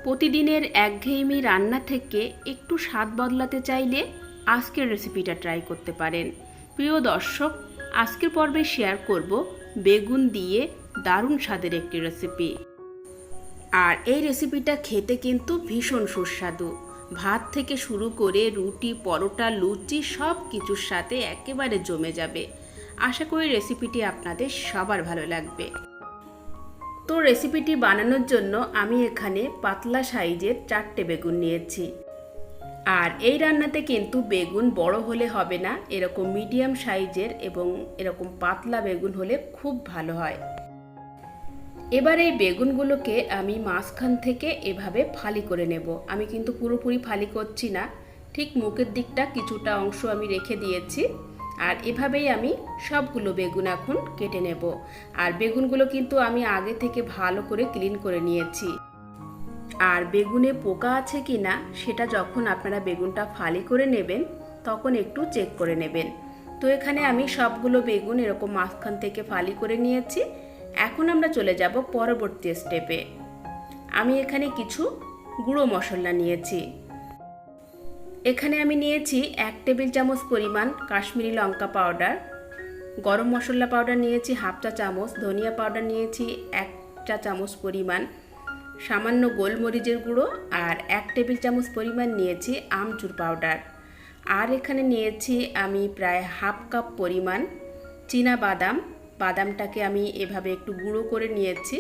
প্রতিদিনের একঘেয়েমি রান্না থেকে একটু স্বাদ বদলাতে চাইলে আজকের রেসিপিটা ট্রাই করতে পারেন। প্রিয় দর্শক, আজকের পর্বে শেয়ার করব বেগুন দিয়ে দারুণ স্বাদের একটি রেসিপি। আর এই রেসিপিটা খেতে কিন্তু ভীষণ সুস্বাদু। ভাত থেকে শুরু করে রুটি, পরোটা, লুচি সব কিছুর সাথে একেবারে জমে যাবে। আশা করি রেসিপিটি আপনাদের সবার ভালো লাগবে। তো রেসিপিটি বানানোর জন্য আমি এখানে পাতলা সাইজের 4টে বেগুন নিয়েছি। আর এই রান্নাতে কিন্তু বেগুন বড় হলে হবে না, এরকম মিডিয়াম সাইজের এবং এরকম পাতলা বেগুন হলে খুব ভালো হয়। এবার এই বেগুনগুলোকে আমি মাঝখান থেকে এভাবে ফালি করে নেব। আমি কিন্তু পুরোপুরি ফালি করছি না, ঠিক মুখের দিকটা কিছুটা অংশ আমি রেখে দিয়েছি। আর এভাবেই আমি সবগুলো বেগুন এখন কেটে নেব। আর বেগুনগুলো কিন্তু আমি আগে থেকে ভালো করে ক্লিন করে নিয়েছি। আর বেগুনে পোকা আছে কি না সেটা যখন আপনারা বেগুনটা ফালি করে নেবেন তখন একটু চেক করে নেবেন। তো এখানে আমি সবগুলো বেগুন এরকম মাঝখান থেকে ফালি করে নিয়েছি। এখন আমরা চলে যাব পরবর্তী স্টেপে। আমি এখানে কিছু গুঁড়ো মশলা নিয়েছি। এখানে আমি নিয়েছি 1 টেবিল চামচ পরিমাণ কাশ্মীরি লঙ্কা পাউডার, গরম মশলা পাউডার নিয়েছি 1/2 চা চামচ, ধনিয়া পাউডার নিয়েছি 1 চা চামচ পরিমাণ, সামান্য গোলমরিচের গুঁড়ো আর 1 টেবিল চামচ পরিমাণ নিয়েছি আমচুর পাউডার। আর এখানে নিয়েছি আমি প্রায় 1/2 কাপ পরিমাণ চীনা বাদাম। বাদামটাকে আমি এভাবে একটু গুঁড়ো করে নিয়েছি।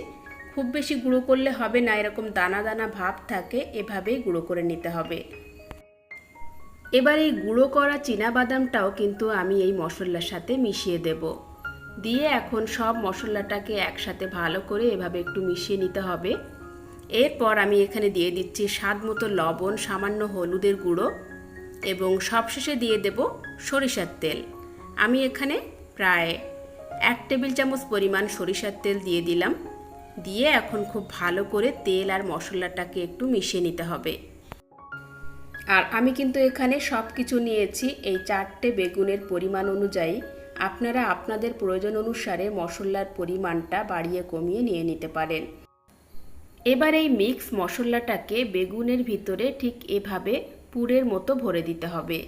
খুব বেশি গুঁড়ো করলে হবে না, এরকম দানা দানা ভাব থাকে, এভাবেই গুঁড়ো করে নিতে হবে। এবার এই গুঁড়ো করা চীনা বাদামটাও কিন্তু আমি এই মশলার সাথে মিশিয়ে দেব। দিয়ে এখন সব মশলাটাকে একসাথে ভালো করে এভাবে একটু মিশিয়ে নিতে হবে। এরপর আমি এখানে দিয়ে দিচ্ছি স্বাদ মতো লবণ, সামান্য হলুদের গুঁড়ো এবং সবশেষে দিয়ে দেব সরিষার তেল। আমি এখানে প্রায় 1 টেবিল চামচ পরিমাণ সরিষার তেল দিয়ে দিলাম। দিয়ে এখন খুব ভালো করে তেল আর মশলাটাকে একটু মিশিয়ে নিতে হবে। আর আমি কিন্তু এখানে সব কিছু নিয়েছি এই 4টে বেগুনের পরিমাণ অনুযায়ী। আপনারা আপনাদের প্রয়োজন অনুসারে মশলার পরিমাণটা বাড়িয়ে কমিয়ে নিয়ে নিতে পারেন। এবার এই মিক্স মশলাটাকে বেগুনের ভিতরে ঠিক এভাবে পুরের মতো ভরে দিতে হবে।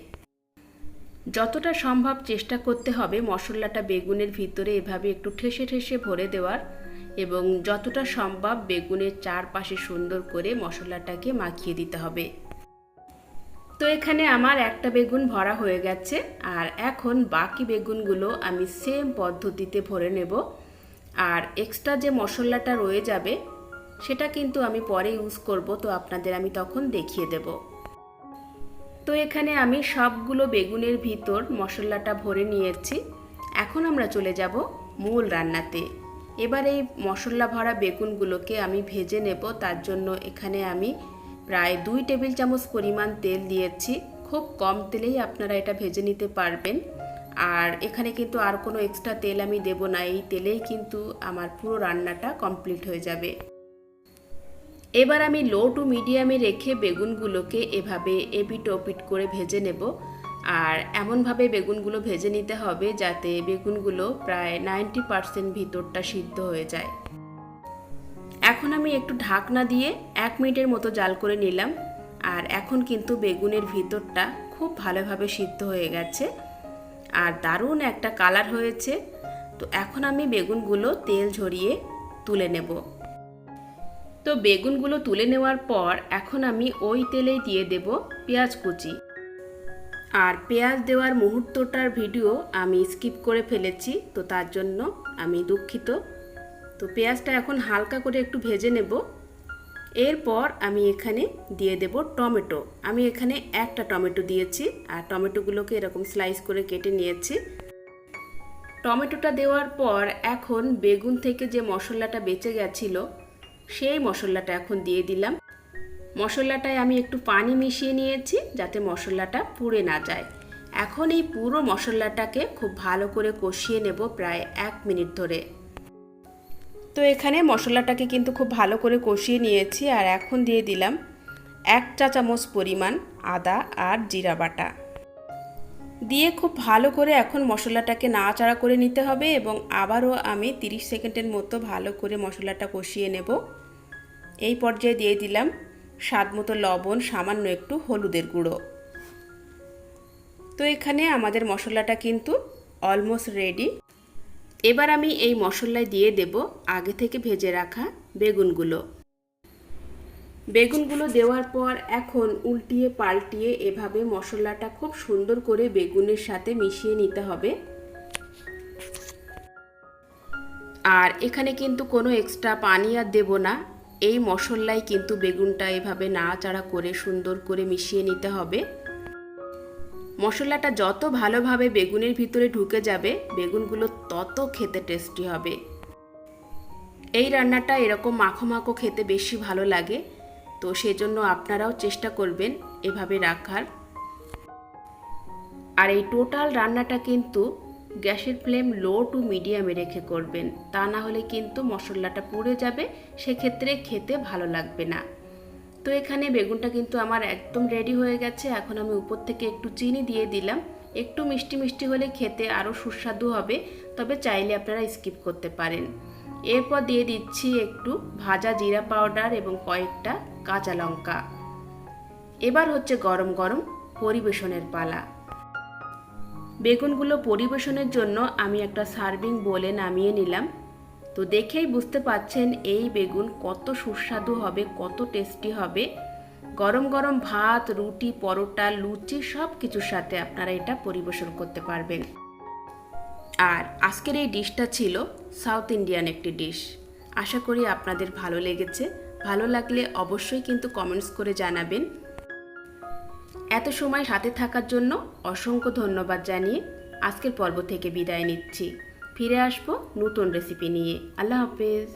যতটা সম্ভব চেষ্টা করতে হবে মশলাটা বেগুনের ভিতরে এভাবে একটু ঠেসে ঠেসে ভরে দেওয়ার এবং যতটা সম্ভব বেগুনের চারপাশে সুন্দর করে মশলাটাকে মাখিয়ে দিতে হবে। তো এখানে আমার একটা বেগুন ভরা হয়ে গেছে। আর এখন বাকি বেগুনগুলো আমি সেম পদ্ধতিতে ভরে নেব। আর এক্সট্রা যে মশলাটা রয়ে যাবে সেটা কিন্তু আমি পরে ইউজ করব, তো আপনাদের আমি তখন দেখিয়ে দেব। তো এখানে আমি সবগুলো বেগুনের ভিতর মশলাটা ভরে নিয়েছি। এখন আমরা চলে যাব মূল রান্নাতে। এবার এই মশলা ভরা বেগুনগুলোকে আমি ভেজে নেব। তার জন্য এখানে আমি প্রায় 2 টেবিল চামচ পরিমাণ তেল দিয়েছি। খুব কম তেলেই আপনারা এটা ভেজে নিতে পারবেন। আর এখানে কিন্তু আর কোনো এক্সট্রা তেল আমি দেব না, এই তেলেই কিন্তু আমার পুরো রান্নাটা কমপ্লিট হয়ে যাবে। এবার আমি লো টু মিডিয়ামে রেখে বেগুনগুলোকে এভাবে এপিট ওপিট করে ভেজে নেব। আর এমনভাবে বেগুনগুলো ভেজে নিতে হবে যাতে বেগুনগুলো প্রায় 90% ভিতরটা সিদ্ধ হয়ে যায়। এখন আমি একটু ঢাকনা দিয়ে 1 মিনিটের মতো জাল করে নিলাম। আর এখন কিন্তু বেগুনের ভিতরটা খুব ভালোভাবে সিদ্ধ হয়ে গেছে আর দারুণ একটা কালার হয়েছে। তো এখন আমি বেগুনগুলো তেল ঝরিয়ে তুলে নেব। তো বেগুনগুলো তুলে নেওয়ার পর এখন আমি ওই তেলেই দিয়ে দেব পেঁয়াজ কুচি। আর পেঁয়াজ দেওয়ার মুহূর্তটার ভিডিও আমি স্কিপ করে ফেলেছি, তো তার জন্য আমি দুঃখিত। তো পেঁয়াজটা এখন হালকা করে একটু ভেজে নেব। এরপর আমি এখানে দিয়ে দেব টমেটো। আমি এখানে একটা টমেটো দিয়েছি আর টমেটোগুলোকে এরকম স্লাইস করে কেটে নিয়েছি। টমেটোটা দেওয়ার পর এখন বেগুন থেকে যে মশলাটা বেঁচে গেছিলো সেই মশলাটা এখন দিয়ে দিলাম। মশলাটায় আমি একটু পানি মিশিয়ে নিয়েছি যাতে মশলাটা পুড়ে না যায়। এখন এই পুরো মশলাটাকে খুব ভালো করে কষিয়ে নেব প্রায় 1 মিনিট ধরে। তো এখানে মশলাটাকে কিন্তু খুব ভালো করে কষিয়ে নিয়েছি। আর এখন দিয়ে দিলাম 1 চা চামচ পরিমাণ আদা আর জিরা বাটা দিয়ে খুব ভালো করে এখন মশলাটাকে নাড়াচাড়া করে নিতে হবে এবং আবারও আমি 30 সেকেন্ডের মতো ভালো করে মশলাটা কষিয়ে নেব। এই পর্যায়ে দিয়ে দিলাম স্বাদমতো লবণ, সামান্য একটু হলুদের গুঁড়ো। তো এখানে আমাদের মশলাটা কিন্তু অলমোস্ট রেডি। এবার আমি এই মশলায় দিয়ে দেব আগে থেকে ভেজে রাখা বেগুনগুলো। বেগুনগুলো দেওয়ার পর এখন উল্টিয়ে পাল্টিয়ে এভাবে মশলাটা খুব সুন্দর করে বেগুনের সাথে মিশিয়ে নিতে হবে। আর এখানে কিন্তু কোনো এক্সট্রা পানি আর দেব না, এই মশলায় কিন্তু বেগুনটা এভাবে নাড়াচাড়া করে সুন্দর করে মিশিয়ে নিতে হবে। মশলাটা যত ভালোভাবে বেগুনের ভিতরে ঢুকে যাবে, বেগুনগুলো তত খেতে টেস্টি হবে। এই রান্নাটা এরকম মাখো মাখো খেতে বেশি ভালো লাগে, তো সেজন্য আপনারাও চেষ্টা করবেন এভাবে রাখার। আর এই টোটাল রান্নাটা কিন্তু গ্যাসের ফ্লেম লো টু মিডিয়ামে রেখে করবেন, তা না হলে কিন্তু মশলাটা পুড়ে যাবে, সেক্ষেত্রে খেতে ভালো লাগবে না। তো এখানে বেগুনটা কিন্তু আমার একদম রেডি হয়ে গেছে। এখন আমি উপর থেকে একটু চিনি দিয়ে দিলাম। একটু মিষ্টি মিষ্টি হলে খেতে আরও সুস্বাদু হবে, তবে চাইলে আপনারা স্কিপ করতে পারেন। এরপর দিয়ে দিচ্ছি একটু ভাজা জিরা পাউডার এবং কয়েকটা কাঁচা লঙ্কা। এবার হচ্ছে গরম গরম পরিবেশনের পালা। বেগুনগুলো পরিবেশনের জন্য আমি একটা সার্ভিং বোলে নামিয়ে নিলাম। তো দেখেই বুঝতে পাচ্ছেন এই বেগুন কত সুস্বাদু হবে, কত টেস্টি হবে। গরম গরম ভাত, রুটি, পরোটা, লুচি সব কিছুর সাথে আপনারা এটা পরিবেশন করতে পারবেন। আর আজকের এই ডিশটা ছিল সাউথ ইন্ডিয়ান একটি ডিশ। আশা করি আপনাদের ভালো লেগেছে। ভালো লাগলে অবশ্যই কিন্তু কমেন্টস করে জানাবেন। এত সময় সাথে থাকার জন্য অসংখ্য ধন্যবাদ জানিয়ে আজকের পর্ব থেকে বিদায় নিচ্ছি। ফিরে আসবো নতুন রেসিপি নিয়ে। আল্লাহ হাফেজ।